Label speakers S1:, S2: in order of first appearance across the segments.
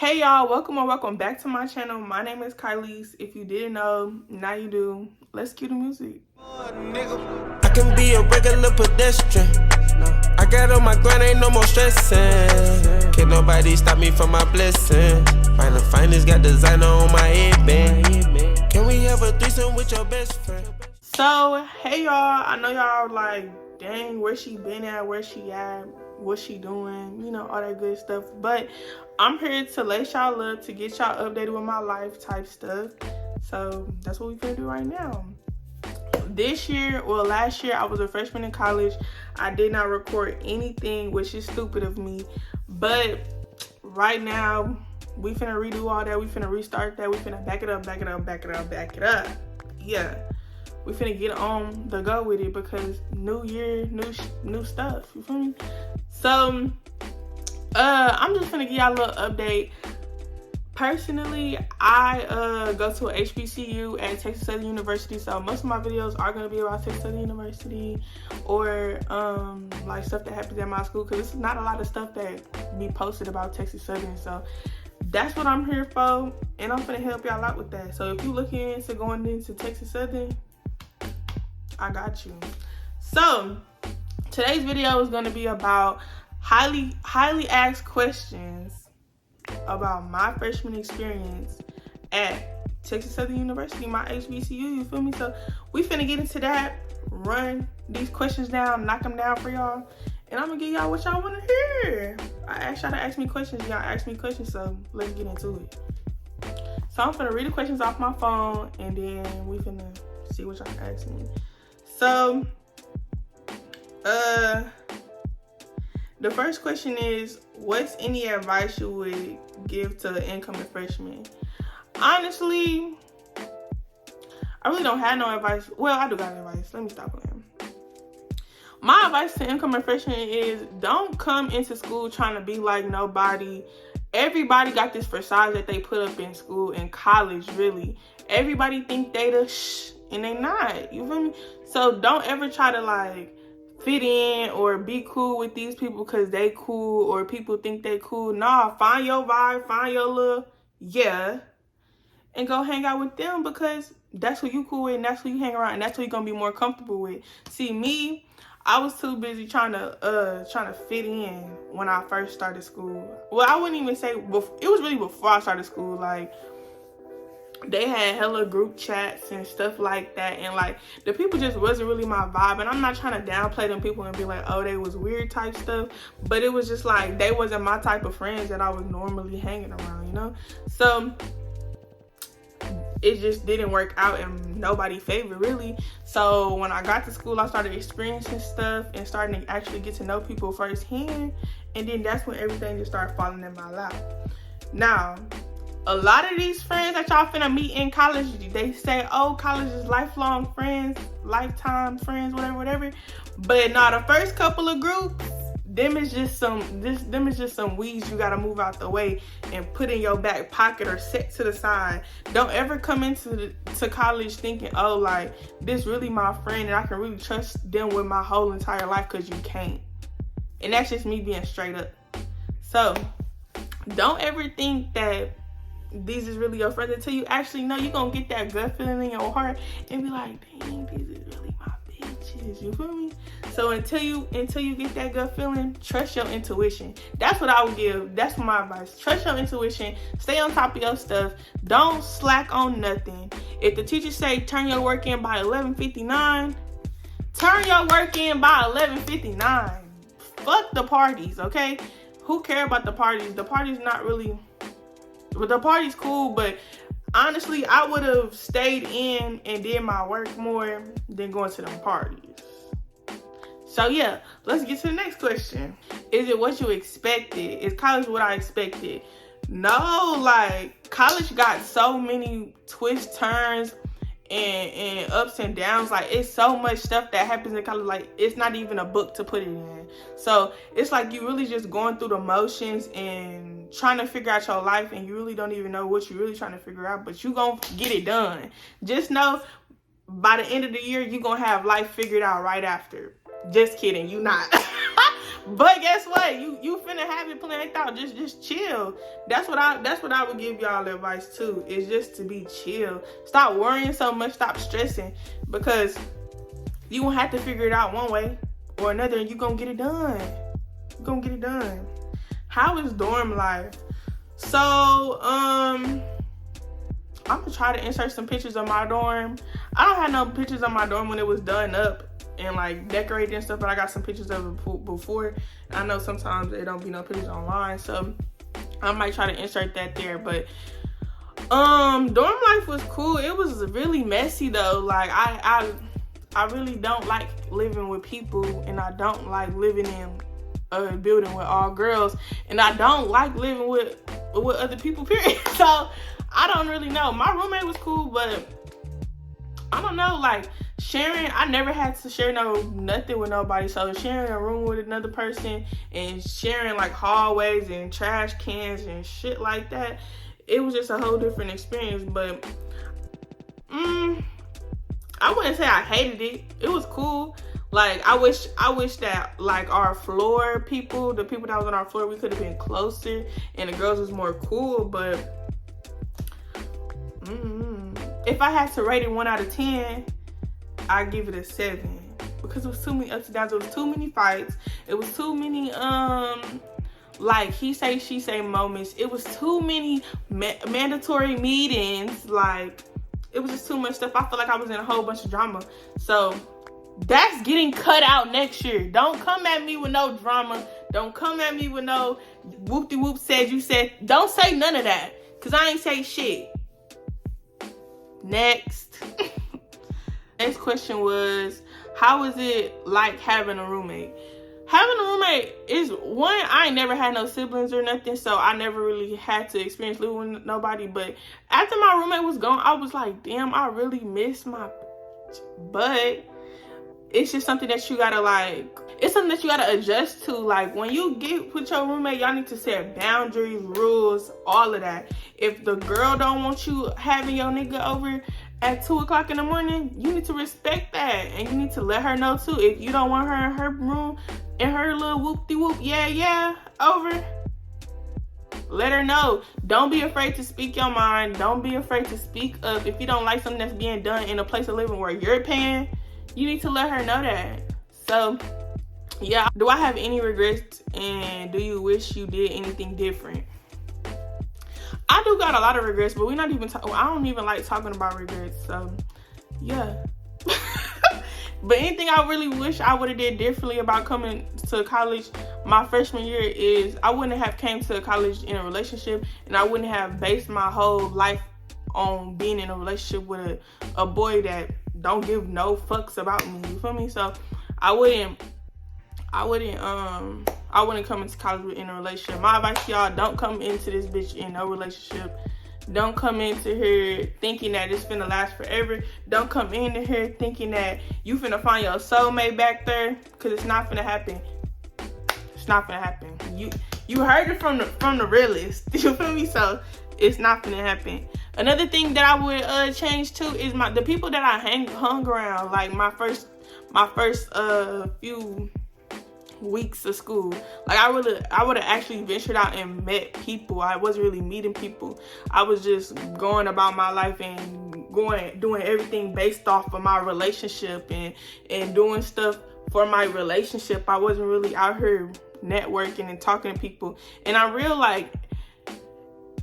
S1: Hey y'all, welcome or welcome back to my channel. My name is Kylie's. If you didn't know, now you do. Let's cue the music.
S2: I can be a regular pedestrian. I got on my grind, ain't no more stressing. Can't nobody stop me from my blessing. Find the finest, got designer on my headband. Can we have a threesome with your best friend?
S1: So, hey y'all, I know y'all are like, dang, where she been at, where she at, what she doing, you know, all that good stuff. But I'm here to lace y'all up, to get y'all updated with my life type stuff. So that's what we gonna do right now. Last year, I was a freshman in college. I did not record anything, which is stupid of me. But right now, we finna redo all that. We finna restart that. We finna back it up. Yeah. We finna get on the go with it because new year, new stuff. You feel me? So, I'm just finna give y'all a little update. Personally, I go to a Hbcu at Texas Southern University, so most of my videos are gonna be about Texas Southern University or like stuff that happens at my school, because it's not a lot of stuff that be posted about Texas Southern. So that's what I'm here for, and I'm gonna help y'all out with that. So if you're looking into going into Texas Southern, I got you. So today's video is gonna be about highly asked questions about my freshman experience at Texas Southern University, my Hbcu, you feel me? So we finna get into that, run these questions down, knock them down for y'all, and I'm gonna give y'all what y'all wanna hear. I asked y'all to ask me questions, y'all asked me questions, so let's get into it. So I'm finna read the questions off my phone, and then we finna see what y'all ask me. So, the first question is, what's any advice you would give to an incoming freshman? Honestly, I really don't have no advice. Well, I do got advice. Let me stop playing. My advice to incoming freshmen is, don't come into school trying to be like nobody. Everybody got this facade that they put up in school, in college, really. Everybody think they the and they not. You feel me? So don't ever try to like fit in or be cool with these people because they cool or people think they cool. Nah, find your vibe, find your little and go hang out with them, because that's who you cool with and that's who you hang around and that's who you're gonna be more comfortable with. See, me, I was too busy trying to fit in when I first started school. Well, I wouldn't even say before, it was really before I started school. Like, they had hella group chats and stuff like that, and like the people just wasn't really my vibe. And I'm not trying to downplay them people and be like, oh, they was weird type stuff, but it was just like they wasn't my type of friends that I was normally hanging around, you know? So it just didn't work out in nobody's favor, really. So when I got to school, I started experiencing stuff and starting to actually get to know people firsthand, and then that's when everything just started falling in my lap. Now, a lot of these friends that y'all finna meet in college, they say, oh, college is lifelong friends, lifetime friends, whatever. But nah, the first couple of groups, them is just some weeds you gotta move out the way and put in your back pocket or set to the side. Don't ever come into college thinking, oh, like, this really my friend and I can really trust them with my whole entire life, because you can't. And that's just me being straight up. So don't ever think that these is really your friends until you actually know. You're gonna get that gut feeling in your heart and be like, dang, these is really my bitches. You feel me? So until you get that gut feeling, trust your intuition. That's what I would give. That's my advice. Trust your intuition. Stay on top of your stuff. Don't slack on nothing. If the teacher say turn your work in by 11:59, turn your work in by 11:59. Fuck the parties, okay? Who care about the parties? The party's not really... But the party's cool, but honestly, I would have stayed in and did my work more than going to them parties. So yeah, let's get to the next question. Is it what you expected? Is college what I expected? No, like, college got so many twists, turns, and ups and downs. Like, it's so much stuff that happens in college. Like, it's not even a book to put it in. So it's like you really just going through the motions and trying to figure out your life, and you really don't even know what you're really trying to figure out, but you gonna get it done. Just know by the end of the year, you gonna have life figured out right after. Just kidding, you not. But guess what? You finna have it planned out. Just chill. That's what I would give y'all advice too. Is just to be chill. Stop worrying so much. Stop stressing, because you gonna have to figure it out one way or another, and you gonna get it done. You gonna get it done. How is dorm life? So I'm gonna try to insert some pictures of my dorm. I don't have no pictures of my dorm when it was done up and like decorated and stuff, but I got some pictures of it before. I know sometimes there don't be no pictures online, so I might try to insert that there. But dorm life was cool. It was really messy though. Like I really don't like living with people, and I don't like living in a building with all girls, and I don't like living with other people, period. So I don't really know. My roommate was cool, but I don't know, like sharing, I never had to share nothing with nobody. So sharing a room with another person and sharing like hallways and trash cans and shit like that, it was just a whole different experience. But I wouldn't say I hated it. It was cool. Like I wish that like our floor people, the people that was on our floor, we could have been closer and the girls was more cool. But if I had to rate it 1 out of 10, I'd give it a 7, because it was too many ups and downs. It was too many fights. It was too many like he say she say moments. It was too many mandatory meetings. Like it was just too much stuff. I feel like I was in a whole bunch of drama. So that's getting cut out next year. Don't come at me with no drama. Don't come at me with no whoop-de-whoop said you said. Don't say none of that, because I ain't say shit. Next. Next question was, how is it like having a roommate? Having a roommate is one, I ain't never had no siblings or nothing, so I never really had to experience living with nobody. But after my roommate was gone, I was like, damn, I really miss my but it's just something that you gotta like, it's something that you gotta adjust to. Like when you get with your roommate, y'all need to set boundaries, rules, all of that. If the girl don't want you having your nigga over at 2 o'clock in the morning, you need to respect that, and you need to let her know too. If you don't want her in her room, in her little whoop-de-whoop, yeah, over, let her know. Don't be afraid to speak your mind. Don't be afraid to speak up. If you don't like something that's being done in a place of living where you're paying, you need to let her know that. So yeah, do I have any regrets, and do you wish you did anything different? I do got a lot of regrets, but we're not even I don't even like talking about regrets. So yeah. But anything I really wish I would have did differently about coming to college my freshman year is I wouldn't have came to college in a relationship, and I wouldn't have based my whole life on being in a relationship with a boy that don't give no fucks about me. You feel me? So I wouldn't come into college in a relationship. My advice to y'all, don't come into this bitch in no relationship. Don't come into here thinking that it's finna last forever. Don't come into here thinking that you finna find your soulmate back there, because it's not finna happen. It's not finna happen. You heard it from the realist. You feel me? So it's not finna happen. Another thing that I would change too is the people that I hung around. Like my first few weeks of school, like I would have actually ventured out and met people. I wasn't really meeting people. I was just going about my life and doing everything based off of my relationship and doing stuff for my relationship. I wasn't really out here networking and talking to people. And I realized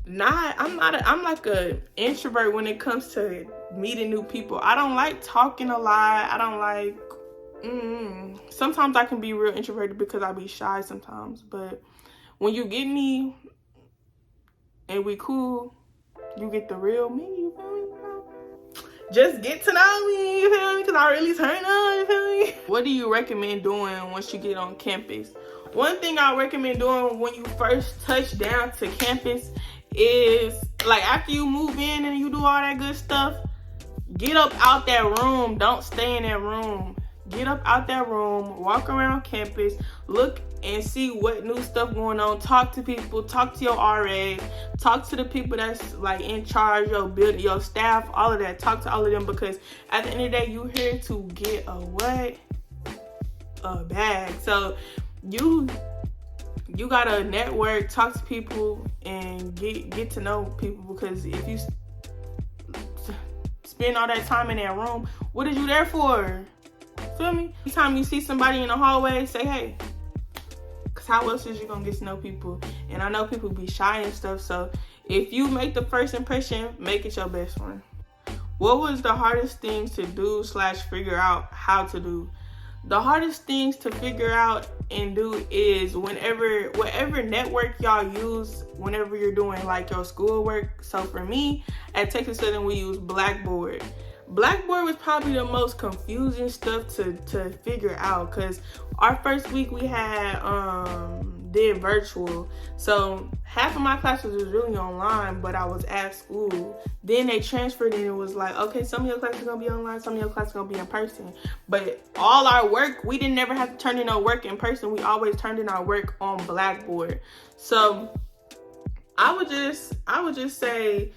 S1: I'm like a introvert when it comes to meeting new people. I don't like talking a lot. I don't like sometimes I can be real introverted because I be shy sometimes, but when you get me and we cool, you get the real me. You feel me? Just get to know me, you feel me? Because I really turn up, you feel me? What do you recommend doing once you get on campus? One thing I recommend doing when you first touch down to campus is, like, after you move in and you do all that good stuff, get up out that room. Don't stay in that room. Get up out that room, walk around campus, look and see what new stuff going on. Talk to people, talk to your RA, talk to the people that's like in charge, your building, your staff, all of that. Talk to all of them, because at the end of the day, you here to get a what? A bag. So you gotta network, talk to people, and get to know people, because if you spend all that time in that room, what are you there for? Feel me? Anytime you see somebody in the hallway, say hey. Cause how else is you gonna get to know people? And I know people be shy and stuff, so if you make the first impression, make it your best one. What was the hardest things to do / figure out how to do? The hardest things to figure out and do is whatever network y'all use whenever you're doing like your schoolwork. So for me, at Texas Southern, we use Blackboard. Blackboard was probably the most confusing stuff to figure out, because our first week we had did virtual, so half of my classes was really online, but I was at school. Then they transferred and it was like, okay, some of your classes are gonna be online, some of your classes are gonna be in person. But all our work, we didn't never have to turn in our work in person. We always turned in our work on Blackboard. So I would just say,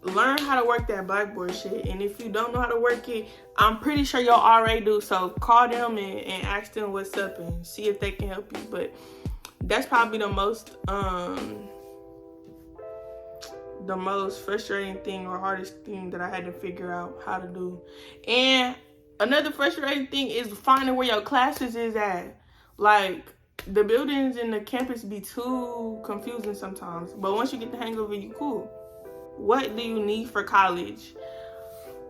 S1: learn how to work that Blackboard shit. And if you don't know how to work it, I'm pretty sure y'all already do. So call them and ask them what's up and see if they can help you. But that's probably the most frustrating thing or hardest thing that I had to figure out how to do. And another frustrating thing is finding where your classes is at. Like, the buildings in the campus be too confusing sometimes. But once you get the hang of it, you cool. What do you need for college?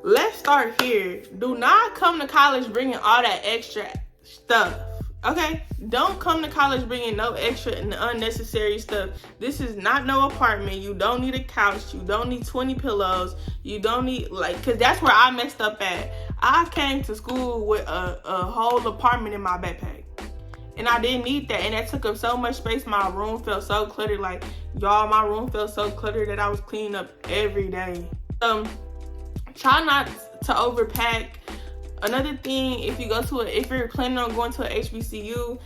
S1: Let's start here. Do not come to college bringing all that extra stuff. Okay? Don't come to college bringing no extra and unnecessary stuff. This is not no apartment. You don't need a couch. You don't need 20 pillows. You don't need, because that's where I messed up at. I came to school with a whole apartment in my backpack. And I didn't need that. And that took up so much space. My room felt so cluttered. Like, y'all, my room felt so cluttered that I was cleaning up every day. Try not to overpack. Another thing, if you're planning on going to a HBCU,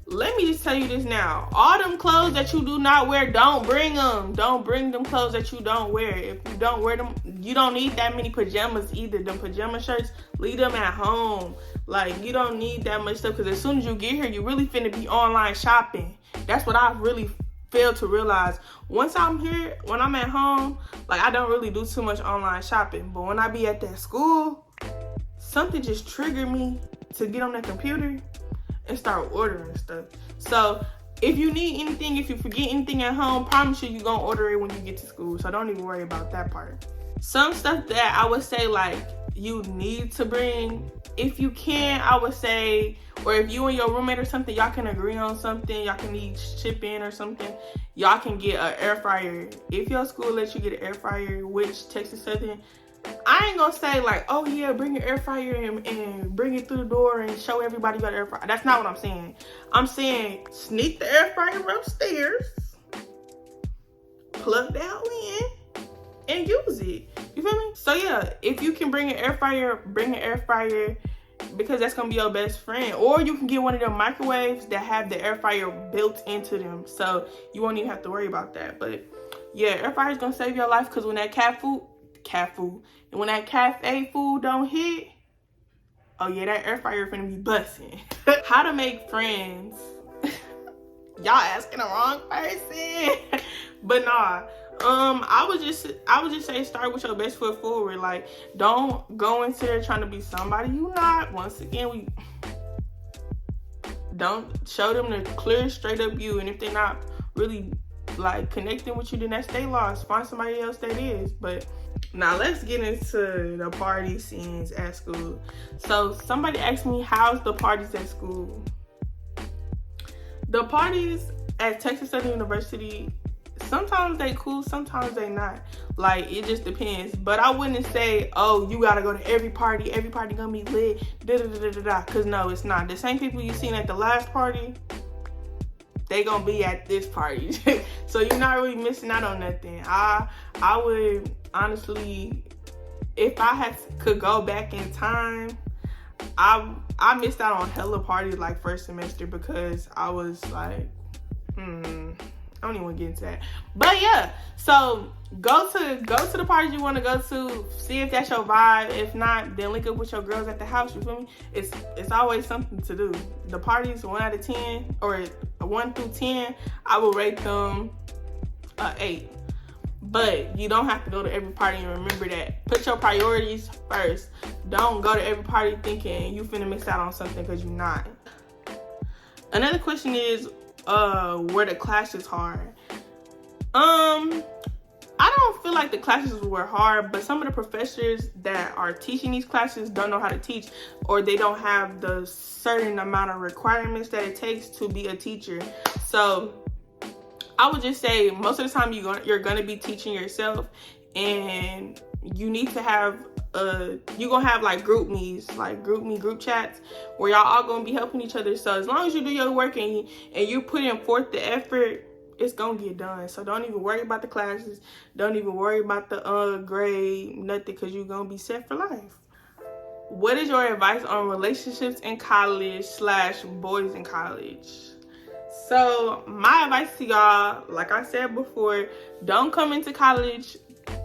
S1: let me just tell you this now. All them clothes that you do not wear, don't bring them. Don't bring them clothes that you don't wear. If you don't wear them, you don't need that many pajamas either. Them pajama shirts, leave them at home. Like, you don't need that much stuff, because as soon as you get here, you really finna be online shopping. That's what I really failed to realize. Once I'm here, when I'm at home, like, I don't really do too much online shopping. But when I be at that school, something just triggered me to get on that computer and start ordering stuff. So if you need anything, if you forget anything at home, promise you're gonna order it when you get to school. So don't even worry about that part. Some stuff that I would say, like, you need to bring, if you can, I would say, or if you and your roommate or something, y'all can agree on something, y'all can each chip in or something, y'all can get an air fryer. If your school lets you get an air fryer, which Texas Southern, I ain't gonna say like, oh yeah, bring your air fryer and bring it through the door and show everybody you got an air fryer. That's not what I'm saying. I'm saying sneak the air fryer upstairs, plug that in, and use it. You feel me? So yeah, if you can bring an air fryer, bring an air fryer, because that's gonna be your best friend. Or you can get one of them microwaves that have the air fryer built into them, so you won't even have to worry about that. But yeah, air fryer is gonna save your life, because when that cat food, and when that cafe food don't hit, oh yeah, that air fryer finna be busting. How to make friends? Y'all asking the wrong person. But nah, I would just say start with your best foot forward. Like, don't go into there trying to be somebody you not. Once again, don't show them the clear, straight up you. And if they're not really like connecting with you, then that's their loss. Find somebody else that is. But now let's get into the party scenes at school. So somebody asked me, how's the parties at school? The parties at Texas Southern University, sometimes they cool, sometimes they not. Like, it just depends. But I wouldn't say, oh, you gotta go to every party gonna be lit, because no, it's not. The same people you seen at the last party, they gonna be at this party. So you're not really missing out on nothing. I would honestly, if I could go back in time, I missed out on hella parties like first semester, because I was like, I don't even want to get into that. But yeah, so go to the parties you want to go to. See if that's your vibe. If not, then link up with your girls at the house. You feel me? It's always something to do. The parties 1 out of 10 or 1 through 10, I will rate them 8. But you don't have to go to every party, and remember that. Put your priorities first. Don't go to every party thinking you finna miss out on something because you're not. Another question is, were the classes hard? I don't feel like the classes were hard, but some of the professors that are teaching these classes don't know how to teach, or they don't have the certain amount of requirements that it takes to be a teacher. So I would just say most of the time you're gonna be teaching yourself, and you need to have you're gonna have like group meets, like group chats where y'all all gonna be helping each other. So as long as you do your work and you put in forth the effort, it's gonna get done. So don't even worry about the classes. Don't even worry about the grade, nothing, because you're gonna be set for life. What is your advice on relationships in college / boys in college? So my advice to y'all, like I said before, don't come into college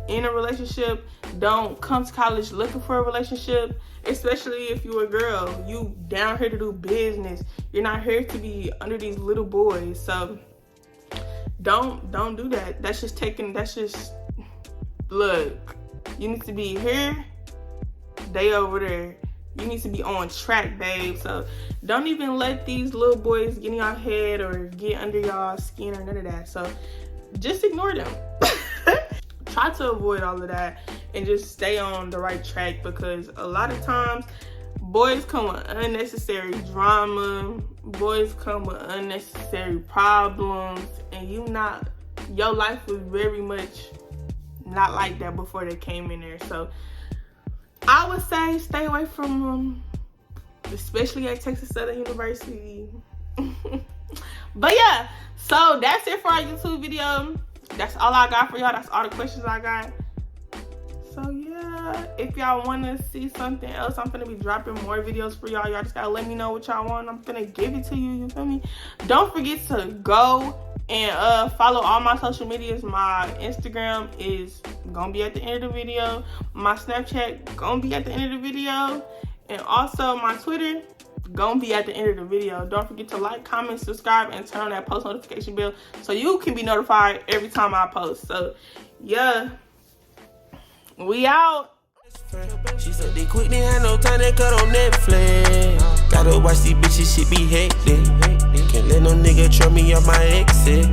S1: in a relationship. Don't come to college looking for a relationship, especially if you're a girl. You down here to do business. You're not here to be under these little boys. So don't do that. That's just look, you need to be here, they over there. You need to be on track, babe. So don't even let these little boys get in your head or get under y'all skin or none of that. So just ignore them. Try to avoid all of that and just stay on the right track, because a lot of times boys come with unnecessary drama. Boys come with unnecessary problems, and your life was very much not like that before they came in there. So I would say stay away from them, especially at Texas Southern University. But yeah, so that's it for our YouTube video. That's all I got for y'all. That's all the questions I got. So yeah, if y'all want to see something else, I'm gonna be dropping more videos for y'all. Y'all just gotta let me know what y'all want. I'm gonna give it to you. You feel me? Don't forget to go and follow all my social medias. My Instagram is gonna be at the end of the video. My Snapchat gonna be at the end of the video, and also my Twitter gonna be at the end of the video. Don't forget to like, comment, subscribe, and turn on that post notification bell so you can be notified every time I post. So yeah, we out.
S2: She said they quit, they had no time to cut on Netflix. Gotta watch these bitches, shit be hectic. Can't let no nigga trip me off my exit.